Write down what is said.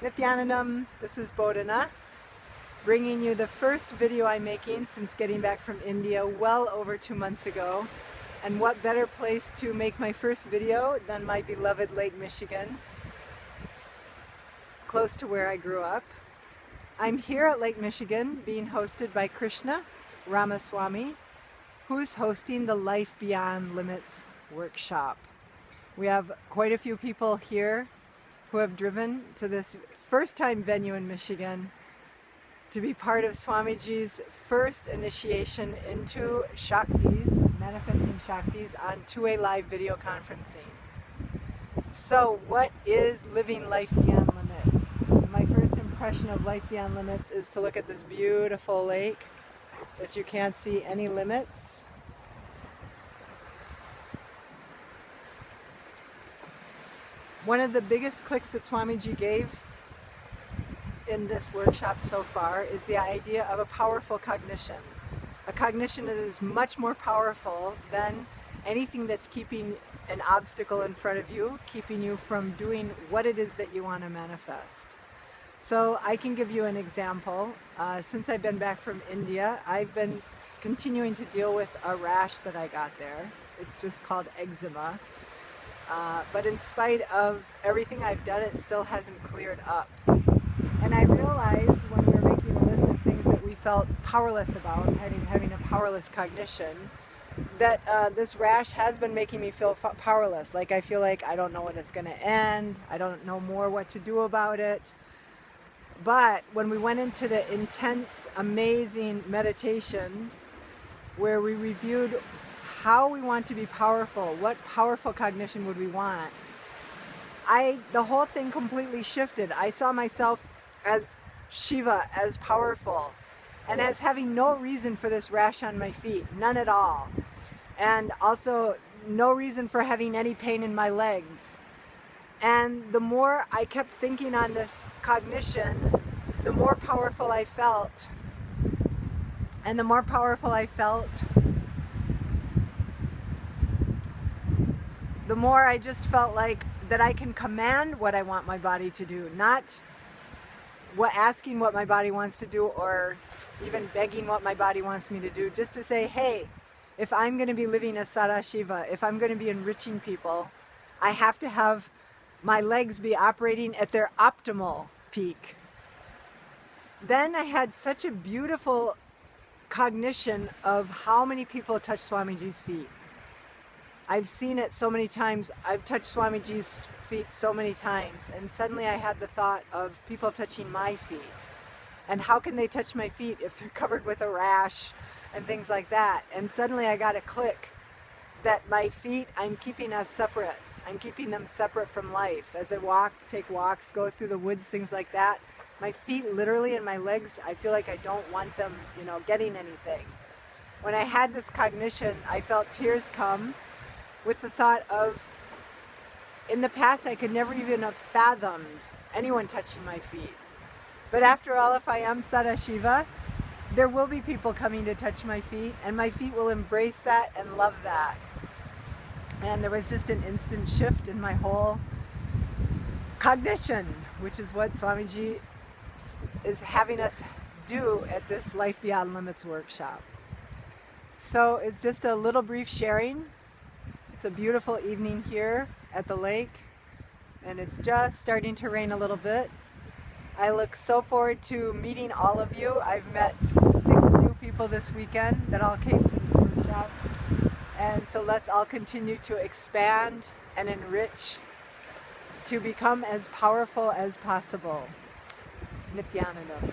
Nithyananda, this is Bodhana, bringing you the first video I'm making since getting back from India well over 2 months ago. And what better place to make my first video than my beloved Lake Michigan, close to where I grew up. I'm here at Lake Michigan being hosted by Krishna, Swamiji, who's hosting the Life Beyond Limits workshop. We have quite a few people here who have driven to this first-time venue in Michigan to be part of Swamiji's first initiation into shaktis, manifesting shaktis, on two-way live video conferencing. So what is living life beyond limits? My first impression of life beyond limits is to look at this beautiful lake that you can't see any limits. One of the biggest clicks that Swamiji gave in this workshop so far is the idea of a powerful cognition. A cognition that is much more powerful than anything that's keeping an obstacle in front of you, keeping you from doing what it is that you want to manifest. So I can give you an example. Since I've been back from India, I've been continuing to deal with a rash that I got there. It's just called eczema. But in spite of everything I've done, it still hasn't cleared up. And I realized when we were making a list of things that we felt powerless about, having a powerless cognition, that this rash has been making me feel powerless. Like I feel like I don't know when it's going to end, I don't know more what to do about it. But when we went into the intense, amazing meditation, where we reviewed how we want to be powerful, what powerful cognition would we want, the whole thing completely shifted. I saw myself as Shiva, as powerful, and as having no reason for this rash on my feet, none at all. And also no reason for having any pain in my legs. And the more I kept thinking on this cognition, the more powerful I felt. And the more powerful I felt, the more I just felt like that I can command what I want my body to do, not asking what my body wants to do or even begging what my body wants me to do, just to say, hey, if I'm going to be living as Sadashiva, if I'm going to be enriching people, I have to have my legs be operating at their optimal peak. Then I had such a beautiful cognition of how many people touch Swamiji's feet. I've seen it so many times. I've touched Swamiji's feet so many times, and suddenly I had the thought of people touching my feet. And how can they touch my feet if they're covered with a rash and things like that? And suddenly I got a click that my feet, I'm keeping as separate. I'm keeping them separate from life. As I walk, take walks, go through the woods, things like that, my feet literally and my legs, I feel like I don't want them, getting anything. When I had this cognition, I felt tears come with the thought of, in the past I could never even have fathomed anyone touching my feet. But after all, if I am Sadashiva, there will be people coming to touch my feet, and my feet will embrace that and love that. And there was just an instant shift in my whole cognition, which is what Swamiji is having us do at this Life Beyond Limits workshop. So it's just a little brief sharing. It's a beautiful evening here at the lake, and it's just starting to rain a little bit. I look so forward to meeting all of you. I've met 6 new people this weekend that all came to this workshop. And so let's all continue to expand and enrich to become as powerful as possible. Nithyananda.